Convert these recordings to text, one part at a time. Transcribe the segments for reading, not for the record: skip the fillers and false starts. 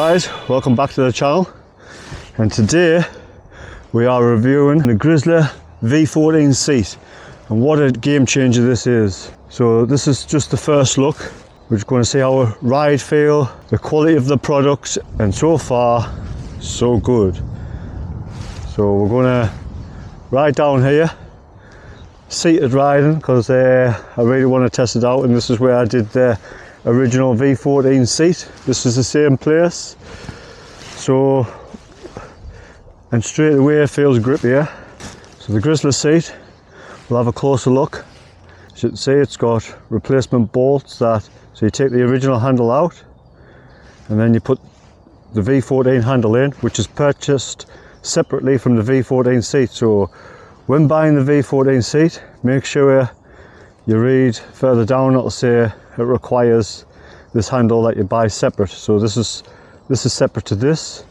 guys, welcome back to the channel, and today we are reviewing the Grizzla V14 seat, and what a game changer this is. So this is just the first look. We're just going to see how a ride feel, the quality of the product, and so far so good. So we're going to ride down here, seated riding, because I really want to test it out, and this is where I did the original V14 seat. This is the same place, so, and straight away it feels grippier. So the Grizzla seat, we'll have a closer look. As you can see, it's got replacement bolts so you take the original handle out and then you put the V14 handle in, which is purchased separately from the V14 seat. So when buying the V14 seat, make sure you read further down, it'll say it requires this handle that you buy separate. So this is separate to this.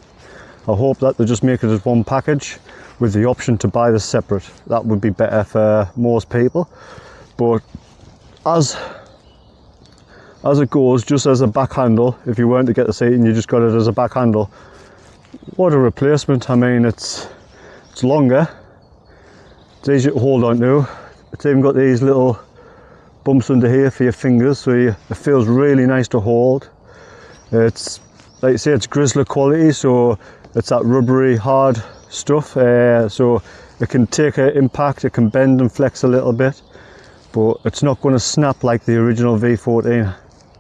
I hope that they just make it as one package with the option to buy this separate. That would be better for most people. But as it goes, just as a back handle, if you weren't to get the seat and you just got it as a back handle, what a replacement. I mean, it's longer, it's easier to hold on to. It's even got these little bumps under here for your fingers, so it feels really nice to hold. It's, like you say, it's Grizzla quality, so it's that rubbery hard stuff, so it can take an impact, it can bend and flex a little bit, but it's not going to snap like the original V14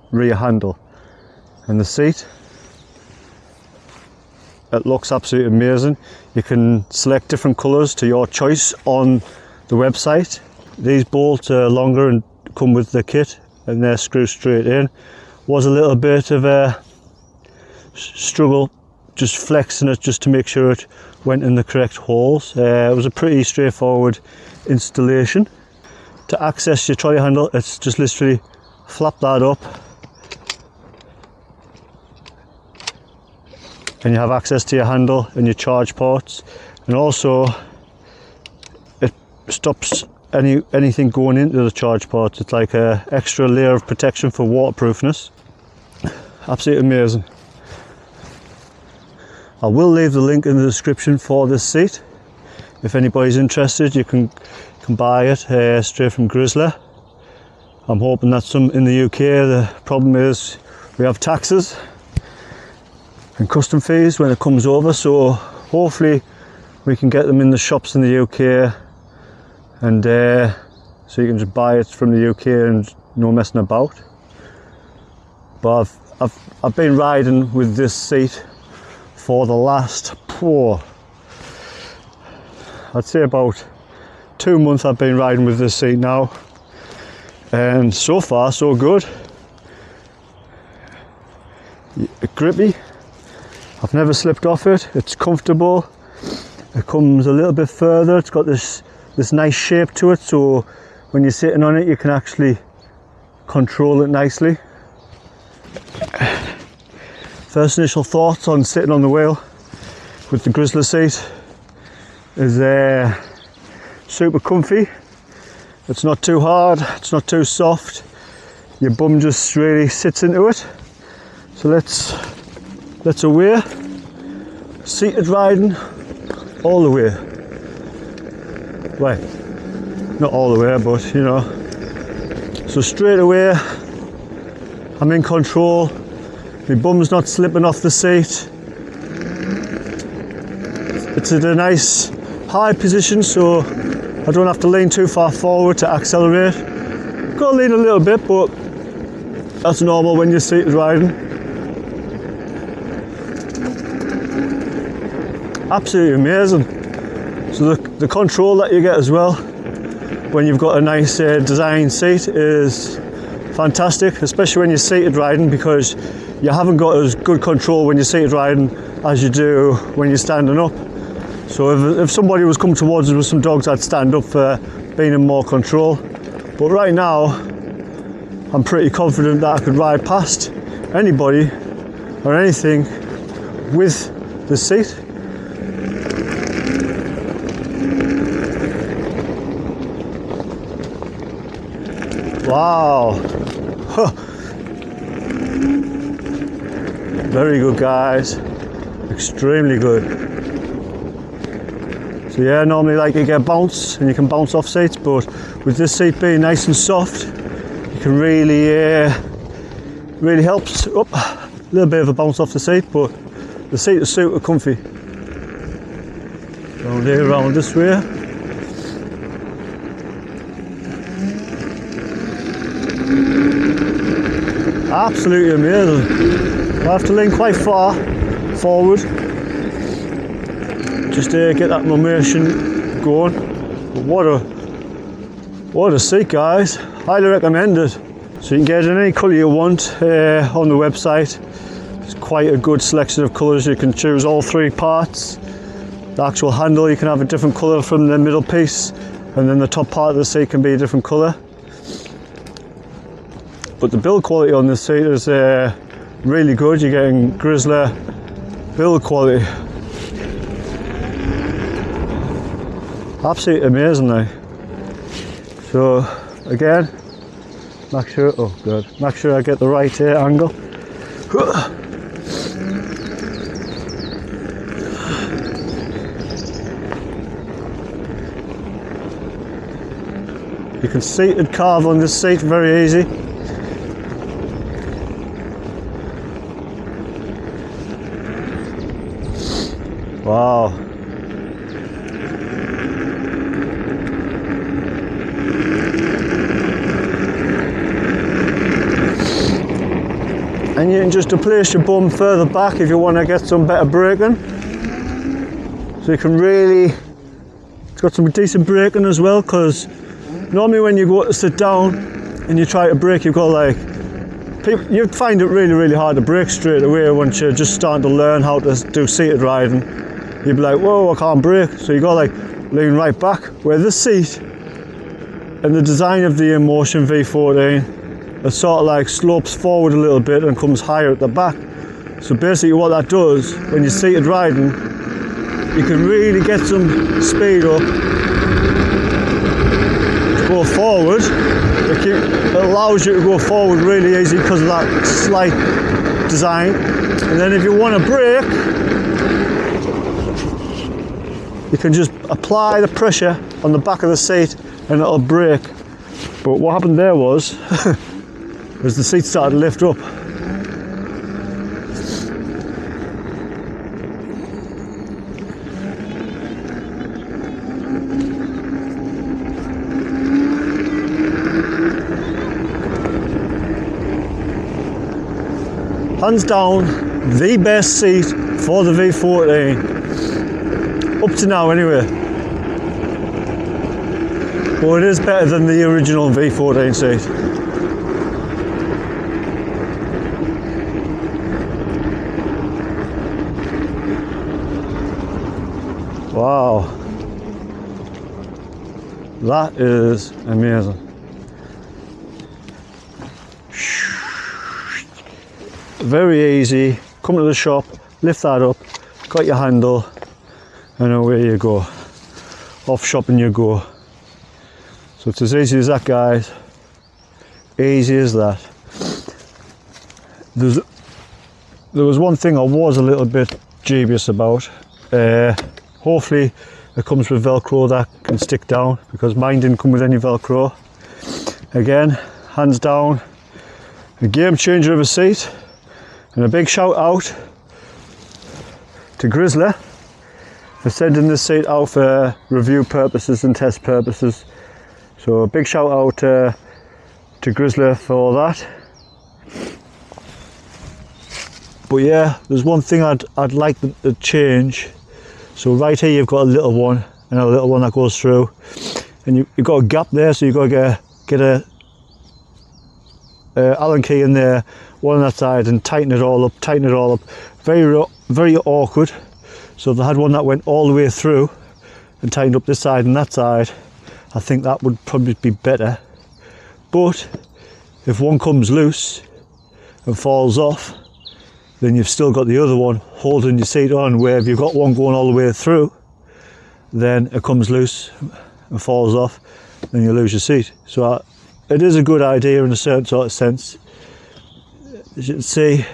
rear handle. And the seat, it looks absolutely amazing. You can select different colours to your choice on the website. These bolts are longer and come with the kit, and they're screwed straight in. Was a little bit of a struggle just flexing it just to make sure it went in the correct holes. It was a pretty straightforward installation. To access your trolley handle, it's just literally flap that up and you have access to your handle and your charge ports, and also it stops anything going into the charge ports. It's like an extra layer of protection for waterproofness. Absolutely amazing. I will leave the link in the description for this seat. If anybody's interested, you can buy it straight from Grizzla. I'm hoping that some in the UK. The problem is we have taxes and custom fees when it comes over, so hopefully we can get them in the shops in the UK, and so you can just buy it from the UK and no messing about. But I've been riding with this seat for the last, I'd say about 2 months I've been riding with this seat now, and so far so good. Grippy, I've never slipped off it, it's comfortable, it comes a little bit further, it's got this nice shape to it, so when you're sitting on it you can actually control it nicely. First initial thoughts on sitting on the wheel with the Grizzla seat is super comfy. It's not too hard, it's not too soft, your bum just really sits into it. So let's away, seated riding all the way. Well, not all the way, but you know. So straight away, I'm in control. My bum's not slipping off the seat. It's at a nice high position, so I don't have to lean too far forward to accelerate. Got to lean a little bit, but that's normal when you're seated riding. Absolutely amazing. So the control that you get as well when you've got a nice designed seat is fantastic, especially when you're seated riding, because you haven't got as good control when you're seated riding as you do when you're standing up. So if somebody was coming towards us with some dogs, I'd stand up for being in more control. But right now, I'm pretty confident that I could ride past anybody or anything with the seat. Wow. Huh. Very good, guys. Extremely good. So yeah, normally like you get bounce and you can bounce off seats, but with this seat being nice and soft, you can really really helps up a little bit of a bounce off the seat, but the seat is super comfy. Round here, round this way. Absolutely amazing. I have to lean quite far forward just to get that momentum going. But what a seat, guys. Highly recommend it. So you can get in any colour you want on the website. There's quite a good selection of colours. You can choose all three parts. The actual handle, you can have a different colour from the middle piece, and then the top part of the seat can be a different colour. But the build quality on this seat is really good. You're getting Grizzla build quality. Absolutely amazing now. So again, make sure I get the right angle. You can seated carve on this seat very easy. Wow. And you can just place your bum further back if you want to get some better braking. So you can really, it's got some decent braking as well, because normally when you go to sit down and you try to brake, you've got like, you'd find it really hard to brake straight away once you're just starting to learn how to do seated riding. You'd be like, whoa, I can't brake. So you got to like lean right back. Where this seat and the design of the Inmotion V14, it sort of like slopes forward a little bit and comes higher at the back. So basically what that does, when you're seated riding, you can really get some speed up to go forward. It allows you to go forward really easy because of that slight design. And then if you want to brake, you can just apply the pressure on the back of the seat and it'll brake. But what happened there was, as the seat started to lift up, hands down, the best seat for the V14. Up to now anyway. But it is better than the original V14 seat. Wow. That is amazing. Very easy. Come to the shop, lift that up, got your handle, and away you go. Off shopping you go. So it's as easy as that, guys. Easy as that. There was one thing I was a little bit dubious about. Hopefully it comes with Velcro that can stick down, because mine didn't come with any Velcro. Again, hands down, a game changer of a seat. And a big shout out to Grizzla for sending this seat out for review purposes and test purposes. So a big shout out to Grizzla for that. But yeah, there's one thing I'd like to change. So right here you've got a little one and a little one that goes through, and you've got a gap there, so you've got to get a Allen key in there, one on that side, and tighten it all up. Very awkward. So if I had one that went all the way through and tightened up this side and that side, I think that would probably be better. But if one comes loose and falls off, then you've still got the other one holding your seat on, where if you've got one going all the way through, then it comes loose and falls off, then you lose your seat. So it is a good idea in a certain sort of sense. As you can see,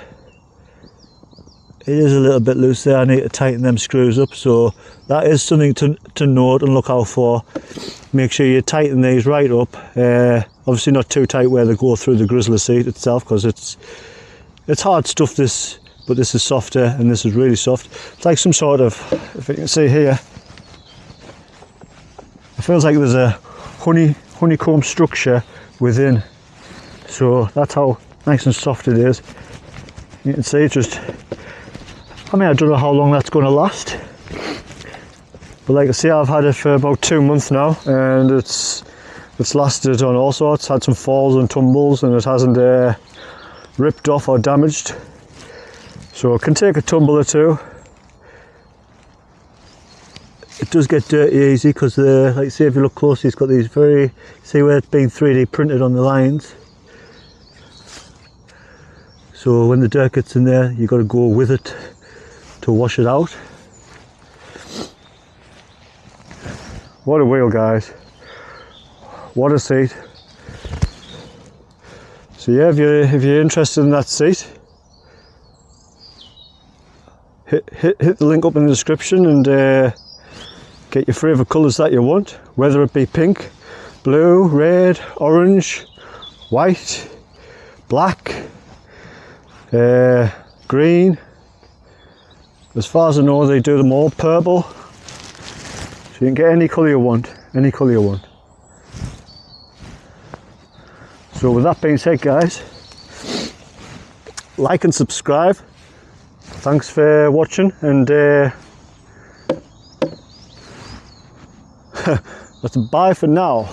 it is a little bit loose there. I need to tighten them screws up, so that is something to note and look out for. Make sure you tighten these right up, obviously not too tight where they go through the Grizzla seat itself, because it's hard stuff, this, but this is softer and this is really soft. It's like some sort of, if you can see here, it feels like there's a honeycomb structure within, so that's how nice and soft it is. You can see it's just, I mean, I don't know how long that's going to last, but like I say, I've had it for about 2 months now, and it's lasted on all sorts, had some falls and tumbles, and it hasn't ripped off or damaged, so it can take a tumble or two. It does get dirty easy because, like say, if you look closely, it's got these very, see where it's been 3D printed on the lines. So when the dirt gets in there, you've got to go with it to wash it out. What a wheel, guys. What a seat. So yeah, if you're interested in that seat, hit the link up in the description and get your favourite colours that you want, whether it be pink, blue, red, orange, white, black, green. As far as I know, they do them all purple, so you can get any colour you want, any colour you want. So with that being said, guys, like and subscribe. Thanks for watching, and that's a bye for now.